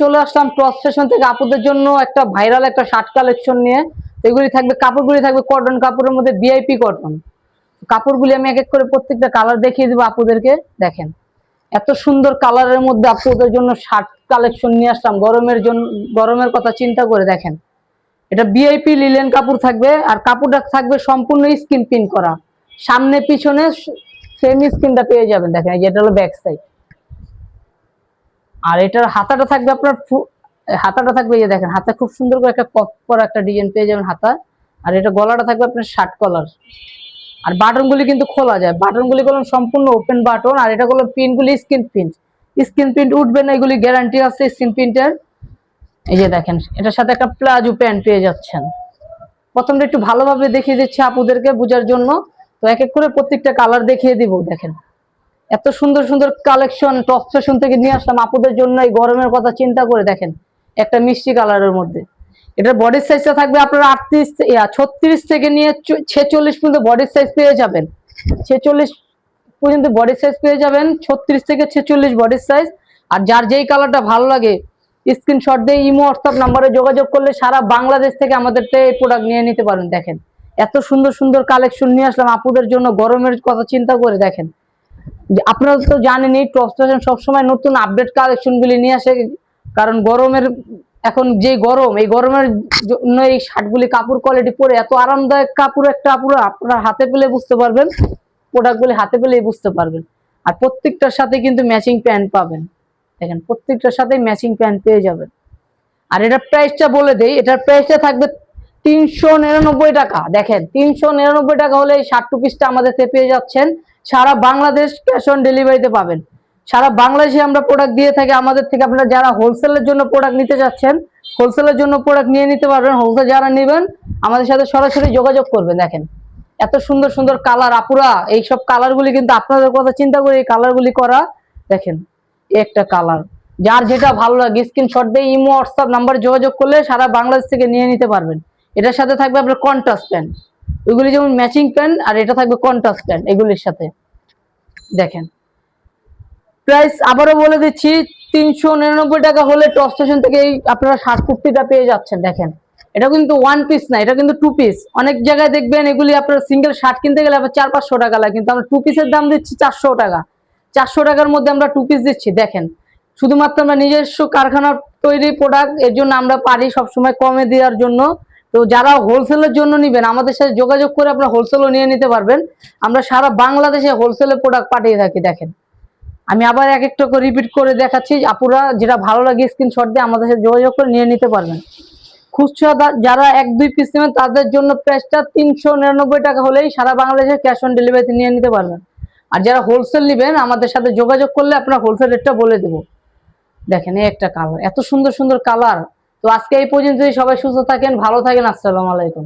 চলে আসলাম cross station থেকে আপুদের জন্য একটা ভাইরাল একটা শার্ট কালেকশন নিয়ে। এগুলি থাকবে, কাপড়গুলি থাকবে কটন কাপড়ের মধ্যে, ভিআইপি কটন কাপড়গুলি। আমি এক এক করে প্রত্যেকটা কালার দেখিয়ে দিব আপুদেরকে। দেখেন এত সুন্দর কালারের মধ্যে আপুদের জন্য শার্ট কালেকশন নিয়ে আসলাম গরমের জন্য, গরমের কথা চিন্তা করে। দেখেন এটা ভিআইপি লিলেন কাপড় থাকবে, আর কাপড়টা থাকবে সম্পূর্ণ স্কিন প্রিন্ট করা, সামনে পিছনে সেম স্কিনটা পেয়ে যাবেন। দেখেন যেটা হলো ব্যাক সাইড। আর এটার হাতাটা থাকবে আপনার হাতাটা থাকবে, এই যে দেখেন হাতে খুব সুন্দর করে একটা পপ করা একটা ডিজাইন পেয়ে যাবেন হাতা। আর এটা গলাটা থাকবে আপনার শার্ট কলার। আর বাটনগুলি কিন্তু খোলা যায়, বাটনগুলি করলাম সম্পূর্ণ ওপেন বাটন। আর এটা করলাম পিনগুলি স্ক্রিন প্রিন্ট, স্ক্রিন প্রিন্ট উঠবে না, এগুলি গ্যারান্টি আছে স্ক্রিন প্রিন্টের। এই যে দেখেন এটার সাথে একটা প্লাজো প্যান্ট পেয়ে যাচ্ছেন। প্রথমটা একটু ভালোভাবে দেখিয়ে দিচ্ছি আপুদেরকে বোঝার জন্য, তো এক এক করে প্রত্যেকটা কালার দেখিয়ে দিব। দেখেন এত সুন্দর সুন্দর কালেকশন টপ ফ্যাশন থেকে নিয়ে আসলাম আপুদের জন্য এই গরমের কথা চিন্তা করে। দেখেন একটা মিষ্টি কালারের মধ্যে। এটার বডি সাইজটা থাকবে আপনার 36 থেকে নিয়ে 46 পর্যন্ত বডি সাইজ পেয়ে যাবেন। 46 পর্যন্ত বডি সাইজ পেয়ে যাবেন, 36 থেকে 46 বডি সাইজ। আর যার যেই কালারটা ভালো লাগে স্ক্রিনশট দিয়ে ইমো হোয়াটসঅ্যাপ নাম্বারে যোগাযোগ করলে সারা বাংলাদেশ থেকে আমাদের এই প্রোডাক্ট নিয়ে নিতে পারেন। দেখেন এত সুন্দর সুন্দর কালেকশন নিয়ে আসলাম আপুদের জন্য গরমের কথা চিন্তা করে। দেখেন আপনারা তো জানেনই টপ ফ্যাশন সবসময় নতুন আপডেট কালেকশন গুলি নিয়ে আসে, কারণ গরমের এখন যে গরম, এই গরমের জন্য এই শার্টগুলি কাপড় কোয়ালিটি পরে এত আরামদায়ক কাপড় একটা আপুরা আপনারা হাতে পেলে বুঝতে পারবেন, প্রোডাক্টগুলি হাতে পেলেই বুঝতে পারবেন। আর প্রত্যেকটার সাথে কিন্তু ম্যাচিং প্যান্ট পাবেন। দেখেন প্রত্যেকটার সাথে ম্যাচিং প্যান্ট পেয়ে যাবেন। আর এটার প্রাইসটা বলে দেই, এটার প্রাইসটা থাকবে 399 টাকা। দেখেন 399 টাকা হলে এই শার্ট টু পিসটা আমাদের থেকে পেয়ে যাচ্ছেন। সারা বাংলাদেশ ক্যাশ অন ডেলিভারিতে পাবেন। সারা বাংলাদেশে আমরা প্রোডাক্ট দিয়ে থাকি আমাদের থেকে। আপনারা যারা হোলসেলের জন্য প্রোডাক্ট নিতে যাচ্ছেন, হোলসেলের জন্য প্রোডাক্ট নিয়ে নিতে পারবেন। হোলসেল যারা নেবেন আমাদের সাথে সরাসরি যোগাযোগ করবেন। দেখেন এত সুন্দর সুন্দর কালার আপুরা, এইসব কালারগুলি কিন্তু আপনাদের কথা চিন্তা করে এই কালারগুলি করা। দেখেন একটা কালার, যার যেটা ভালো লাগে স্ক্রিনশট দিয়ে ইমো হোয়াটসঅ্যাপ নাম্বারে যোগাযোগ করলে সারা বাংলাদেশ থেকে নিয়ে নিতে পারবেন। এটার সাথে থাকবে আপনার কন্ট্রাস্ট প্যান্ট, ওইগুলি যেমন ম্যাচিং প্যান্ট, আর এটা থাকবে কন্ট্রাস্ট প্যান্ট এগুলির সাথে। দেখেন প্রাইস আবারও বলে দিচ্ছি, 399 টাকা হলে টপ স্টেশন থেকে আপনারা শার্ট কুর্তিটা পেয়ে যাচ্ছেন। দেখেন এটা কিন্তু ওয়ান পিস না, এটা কিন্তু টু পিস। অনেক জায়গায় দেখবেন এগুলি আপনার সিঙ্গেল শার্ট কিনতে গেলে আবার 400-500 টাকা লাগে, কিন্তু আমরা টু পিসের দাম দিচ্ছি 400 টাকা। 400 টাকার মধ্যে আমরা টু পিস দিচ্ছি। দেখেন শুধুমাত্র আমরা নিজস্ব কারখানার তৈরি প্রোডাক্ট, এর জন্য আমরা পারি সবসময় কমে দেওয়ার জন্য। তো যারা হোলসেলের জন্য নেবেন আমাদের সাথে যোগাযোগ করে আপনারা হোলসেলও নিয়ে নিতে পারবেন। আমরা সারা বাংলাদেশে হোলসেলের প্রোডাক্ট পাঠিয়ে থাকি। দেখেন আমি আবার এক একটা করে রিপিট করে দেখাচ্ছি, আপুরা যেটা ভালো লাগে স্ক্রিনশট দিয়ে আমাদের সাথে যোগাযোগ করে নিয়ে নিতে পারবেন। খুচরা যারা 1-2 পিস নেবেন তাদের জন্য প্রাইসটা 399 টাকা হলেই সারা বাংলাদেশে ক্যাশ অন ডেলিভারিতে নিয়ে নিতে পারবেন। আর যারা হোলসেল নেবেন আমাদের সাথে যোগাযোগ করলে আপনারা হোলসেল রেটটা বলে দেবো। দেখেন এই একটা কালার, এত সুন্দর সুন্দর কালার। তো আজকে এই পর্যন্তই, সবাই সুস্থ থাকেন, ভালো থাকেন, আসসালামু আলাইকুম।